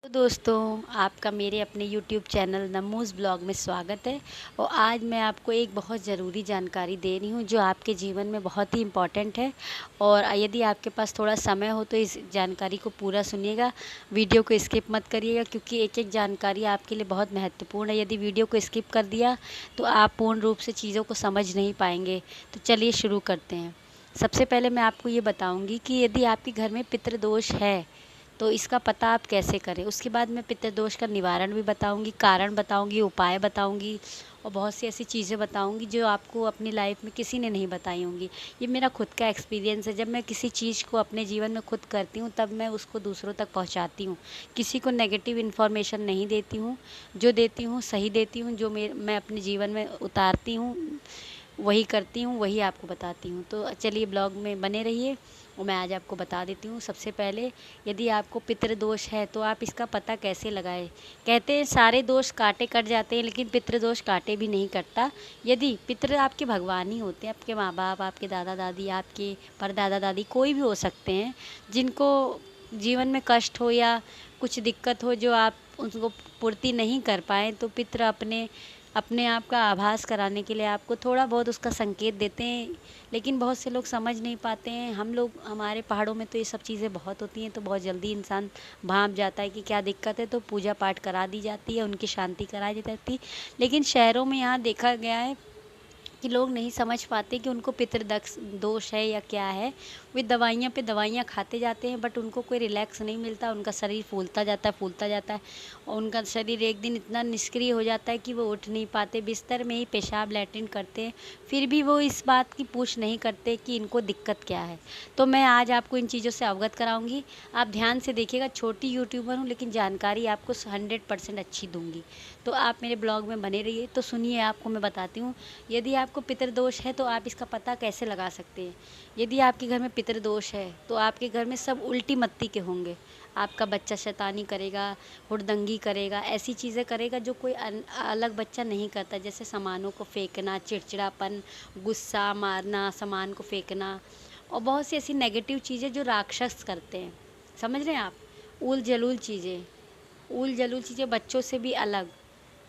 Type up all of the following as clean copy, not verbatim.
तो दोस्तों, आपका मेरे अपने YouTube चैनल नमूज़ ब्लॉग में स्वागत है। और आज मैं आपको एक बहुत ज़रूरी जानकारी दे रही हूँ जो आपके जीवन में बहुत ही इम्पॉर्टेंट है। और यदि आपके पास थोड़ा समय हो तो इस जानकारी को पूरा सुनिएगा, वीडियो को स्किप मत करिएगा, क्योंकि एक-एक जानकारी आपके लिए बहुत महत्वपूर्ण है। यदि वीडियो को स्किप कर दिया तो आप पूर्ण रूप से चीज़ों को समझ नहीं पाएंगे। तो चलिए शुरू करते हैं। सबसे पहले मैं आपको ये बताऊँगी कि यदि आपके घर में पितृदोष है तो इसका पता आप कैसे करें। उसके बाद मैं पितृदोष का निवारण भी बताऊंगी, कारण बताऊंगी, उपाय बताऊंगी और बहुत सी ऐसी चीज़ें बताऊंगी जो आपको अपनी लाइफ में किसी ने नहीं बताई होंगी। ये मेरा खुद का एक्सपीरियंस है। जब मैं किसी चीज़ को अपने जीवन में खुद करती हूँ तब मैं उसको दूसरों तक पहुँचाती हूँ। किसी को नेगेटिव इन्फॉर्मेशन नहीं देती हूँ। जो देती हूँ सही देती हूँ। जो मैं अपने जीवन में उतारती हूँ वही करती हूँ, वही आपको बताती हूँ। तो चलिए ब्लॉग में बने रहिए और मैं आज आपको बता देती हूँ। सबसे पहले, यदि आपको पितृदोष है तो आप इसका पता कैसे लगाएं। कहते हैं सारे दोष काटे कट जाते हैं, लेकिन पितृदोष काटे भी नहीं कटता। यदि पितृ आपके भगवान ही होते हैं, आपके माँ बाप, आपके दादा दादी, आपके परदादा दादी, कोई भी हो सकते हैं जिनको जीवन में कष्ट हो या कुछ दिक्कत हो जो आप उनको पूर्ति नहीं कर पाएँ, तो पितृ अपने अपने आप का आभास कराने के लिए आपको थोड़ा बहुत उसका संकेत देते हैं। लेकिन बहुत से लोग समझ नहीं पाते हैं। हम लोग, हमारे पहाड़ों में तो ये सब चीज़ें बहुत होती हैं, तो बहुत जल्दी इंसान भांप जाता है कि क्या दिक्कत है, तो पूजा पाठ करा दी जाती है, उनकी शांति करा दी जाती है। लेकिन शहरों में यहाँ देखा गया है कि लोग नहीं समझ पाते कि उनको पितृदक्ष दोष है या क्या है। वे दवाइयाँ पे दवाइयाँ खाते जाते हैं, बट उनको कोई रिलैक्स नहीं मिलता। उनका शरीर फूलता जाता है, फूलता जाता है, और उनका शरीर एक दिन इतना निष्क्रिय हो जाता है कि वो उठ नहीं पाते, बिस्तर में ही पेशाब लैट्रिन करते हैं। फिर भी वो इस बात की पूछ नहीं करते कि इनको दिक्कत क्या है। तो मैं आज आपको इन चीज़ों से अवगत कराऊंगी। आप ध्यान से देखिएगा। छोटी यूट्यूबर हूँ लेकिन जानकारी आपको 100% अच्छी दूंगी। तो आप मेरे ब्लॉग में बने रहिए। तो सुनिए, आपको मैं बताती हूँ। यदि आपको पितृदोष है तो आप इसका पता कैसे लगा सकते हैं। यदि आपके घर में पितृदोष है तो आपके घर में सब उल्टी मत्ती के होंगे। आपका बच्चा शैतानी करेगा, हुड़दंगी करेगा, ऐसी चीज़ें करेगा जो कोई अलग बच्चा नहीं करता। जैसे सामानों को फेंकना, चिड़चिड़ापन, गुस्सा, मारना, सामान को फेंकना, और बहुत सी ऐसी नेगेटिव चीज़ें जो राक्षस करते हैं। समझ रहे हैं आप? ऊल जलूल चीज़ें बच्चों से भी अलग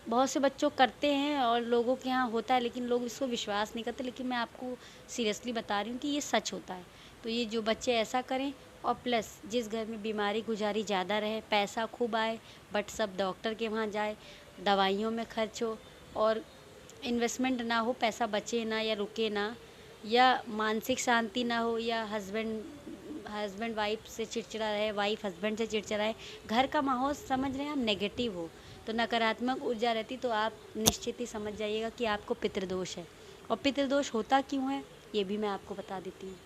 बहुत से बच्चों करते हैं और लोगों के यहाँ होता है, लेकिन लोग इसको विश्वास नहीं करते। लेकिन मैं आपको सीरियसली बता रही हूँ कि ये सच होता है। तो ये जो बच्चे ऐसा करें, और प्लस जिस घर में बीमारी गुजारी ज़्यादा रहे, पैसा खूब आए बट सब डॉक्टर के वहाँ जाए, दवाइयों में खर्च हो और इन्वेस्टमेंट ना हो, पैसा बचे ना या रुके ना, या मानसिक शांति ना हो, या हस्बैंड हस्बैंड वाइफ से चिड़चिड़ा रहे, वाइफ हस्बैंड से चिड़चिड़ा रहे, घर का माहौल समझ रहे हैं आप नेगेटिव हो, तो नकारात्मक ऊर्जा रहती, तो आप निश्चित ही समझ जाइएगा कि आपको पितृदोष है। और पितृदोष होता क्यों है ये भी मैं आपको बता देती हूँ।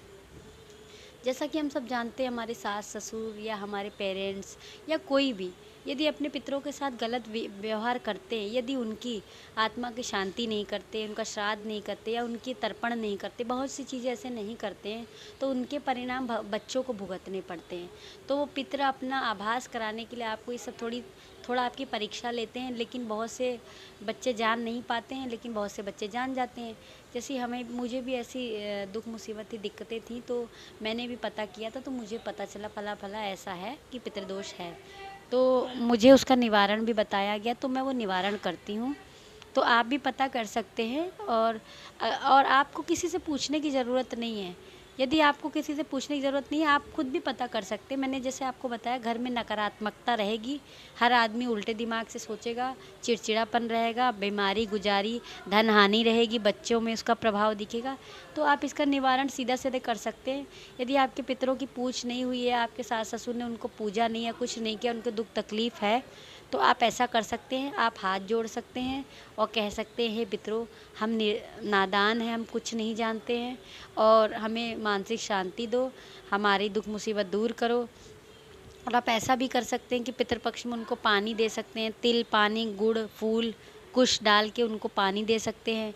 जैसा कि हम सब जानते हैं, हमारे सास ससुर या हमारे पेरेंट्स या कोई भी यदि अपने पितरों के साथ गलत व्यवहार करते हैं, यदि उनकी आत्मा की शांति नहीं करते, उनका श्राद्ध नहीं करते या उनकी तर्पण नहीं करते, बहुत सी चीज़ें ऐसे नहीं करते हैं, तो उनके परिणाम बच्चों को भुगतने पड़ते हैं। तो वो पितर अपना आभास कराने के लिए आपको ये सब थोड़ा आपकी परीक्षा लेते हैं। लेकिन बहुत से बच्चे जान नहीं पाते हैं, लेकिन बहुत से बच्चे जान जाते हैं। जैसे मुझे भी ऐसी दुख मुसीबत दिक्कतें थी, तो मैंने भी पता किया था, तो मुझे पता चला फला फला ऐसा है कि पितृदोष है। तो मुझे उसका निवारण भी बताया गया, तो मैं वो निवारण करती हूँ। तो आप भी पता कर सकते हैं। और आपको किसी से पूछने की ज़रूरत नहीं है। यदि आपको किसी से पूछने की ज़रूरत नहीं है, आप खुद भी पता कर सकते हैं। मैंने जैसे आपको बताया, घर में नकारात्मकता रहेगी, हर आदमी उल्टे दिमाग से सोचेगा, चिड़चिड़ापन रहेगा, बीमारी गुजारी, धन हानि रहेगी, बच्चों में उसका प्रभाव दिखेगा। तो आप इसका निवारण सीधा सीधे कर सकते हैं। यदि आपके पितरों की पूछ नहीं हुई है, आपके सास ससुर ने उनको पूजा नहीं है, कुछ नहीं किया, उनको दुख तकलीफ़ है, तो आप ऐसा कर सकते हैं। आप हाथ जोड़ सकते हैं और कह सकते हैं, हे पितरों, हम नादान हैं, हम कुछ नहीं जानते हैं, और हमें मानसिक शांति दो, हमारी दुख मुसीबत दूर करो। और आप ऐसा भी कर सकते हैं कि पितृपक्ष में उनको पानी दे सकते हैं। तिल, पानी, गुड़, फूल, कुश डाल के उनको पानी दे सकते हैं,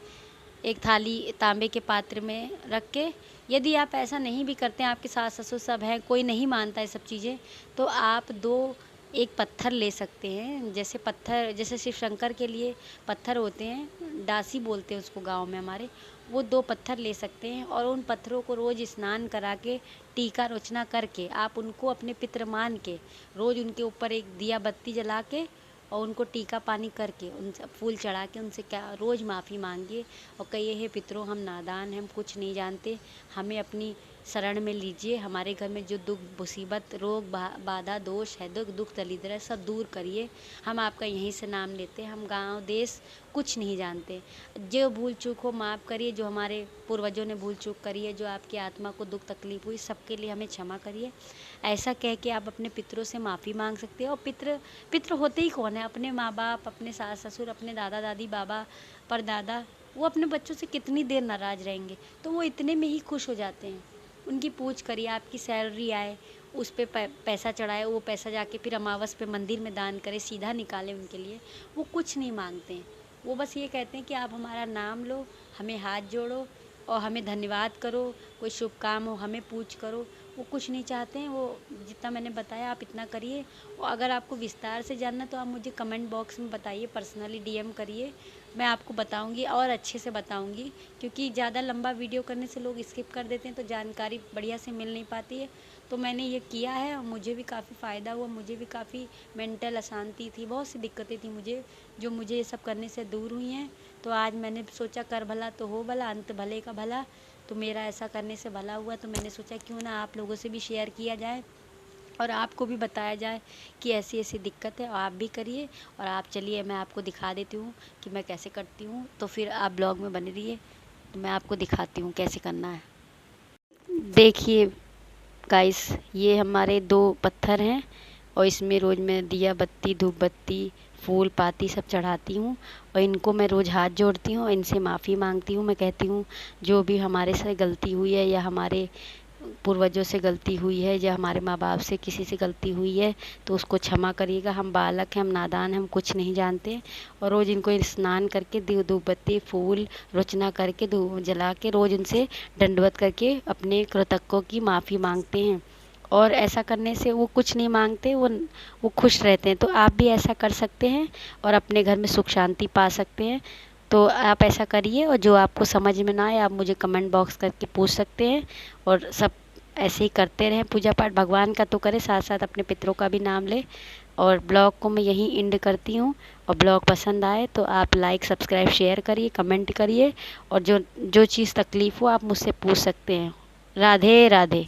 एक थाली तांबे के पात्र में रख के। यदि आप ऐसा नहीं भी करते हैं, आपके सास ससुर सब हैं, कोई नहीं मानता ये सब चीज़ें, तो आप 2 एक पत्थर ले सकते हैं, जैसे पत्थर, जैसे शिव शंकर के लिए पत्थर होते हैं, डासी बोलते हैं उसको गांव में हमारे, वो 2 पत्थर ले सकते हैं और उन पत्थरों को रोज़ स्नान करा के, टीका रोचना करके, आप उनको अपने पितर मान के रोज़ उनके ऊपर एक दिया बत्ती जला के और उनको टीका पानी करके, उनसे फूल चढ़ा के, उनसे क्या रोज़ माफ़ी मांगिए और कहिए, हे पितरों, हम नादान हैं, हम कुछ नहीं जानते, हमें अपनी शरण में लीजिए, हमारे घर में जो दुख मुसीबत रोग बाधा दोष है, दुख दरिद्र है, सब दूर करिए, हम आपका यहीं से नाम लेते हैं, हम गांव देश कुछ नहीं जानते, जो भूल चूक हो माफ़ करिए, जो हमारे पूर्वजों ने भूल चूक करी है, जो आपकी आत्मा को दुख तकलीफ हुई, सबके लिए हमें क्षमा करिए। ऐसा कह के आप अपने पितरों से माफ़ी मांग सकते हो। और पितृ होते ही कौन है? अपने माँ बाप, अपने सास ससुर, अपने दादा दादी, बाबा परदादा, वो अपने बच्चों से कितनी देर नाराज़ रहेंगे, तो वो इतने में ही खुश हो जाते हैं। उनकी पूछ करिए, आपकी सैलरी आए उस पे पैसा चढ़ाए, वो पैसा जाके फिर अमावस पे मंदिर में दान करें, सीधा निकाले उनके लिए, वो कुछ नहीं मांगते हैं। वो बस ये कहते हैं कि आप हमारा नाम लो, हमें हाथ जोड़ो और हमें धन्यवाद करो, कोई शुभ काम हो हमें पूछ करो, वो कुछ नहीं चाहते हैं। वो जितना मैंने बताया आप इतना करिए, और अगर आपको विस्तार से जानना तो आप मुझे कमेंट बॉक्स में बताइए, पर्सनली डीएम करिए, मैं आपको बताऊंगी और अच्छे से बताऊंगी, क्योंकि ज़्यादा लंबा वीडियो करने से लोग स्किप कर देते हैं तो जानकारी बढ़िया से मिल नहीं पाती है। तो मैंने ये किया है और मुझे भी काफ़ी फ़ायदा हुआ, मुझे भी काफ़ी मेंटल अशांति थी, बहुत सी दिक्कतें थी मुझे, जो मुझे ये सब करने से दूर हुई हैं। तो आज मैंने सोचा कर भला तो हो भला, अंत भले का भला, तो मेरा ऐसा करने से भला हुआ, तो मैंने सोचा क्यों ना आप लोगों से भी शेयर किया जाए और आपको भी बताया जाए कि ऐसी ऐसी दिक्कत है, और आप भी करिए। और आप चलिए, मैं आपको दिखा देती हूँ कि मैं कैसे करती हूँ, तो फिर आप ब्लॉग में बने रहिए, तो मैं आपको दिखाती हूँ कैसे करना है। देखिए गाइस, ये हमारे 2 पत्थर हैं और इसमें रोज़ मैं दिया बत्ती, धूप बत्ती, फूल पाती सब चढ़ाती हूँ और इनको मैं रोज़ हाथ जोड़ती हूँ और इनसे माफ़ी मांगती हूँ। मैं कहती हूँ जो भी हमारे से गलती हुई है या हमारे पूर्वजों से गलती हुई है या हमारे माँ बाप से किसी से गलती हुई है तो उसको क्षमा करिएगा, हम बालक हैं, हम नादान हैं, हम कुछ नहीं जानते। और रोज़ इनको स्नान करके धूप बत्ती फूल रोचना करके धूप जला के रोज़ उनसे दंडवत करके अपने कृतज्ञों की माफ़ी मांगते हैं। और ऐसा करने से वो कुछ नहीं मांगते, वो खुश रहते हैं। तो आप भी ऐसा कर सकते हैं और अपने घर में सुख शांति पा सकते हैं। तो आप ऐसा करिए और जो आपको समझ में ना आए आप मुझे कमेंट बॉक्स करके पूछ सकते हैं। और सब ऐसे ही करते रहें, पूजा पाठ भगवान का तो करें, साथ साथ अपने पितरों का भी नाम लें। और ब्लॉग को मैं यहीं एंड करती हूँ। और ब्लॉग पसंद आए तो आप लाइक सब्सक्राइब शेयर करिए, कमेंट करिए और जो जो चीज़ तकलीफ़ हो आप मुझसे पूछ सकते हैं। राधे राधे।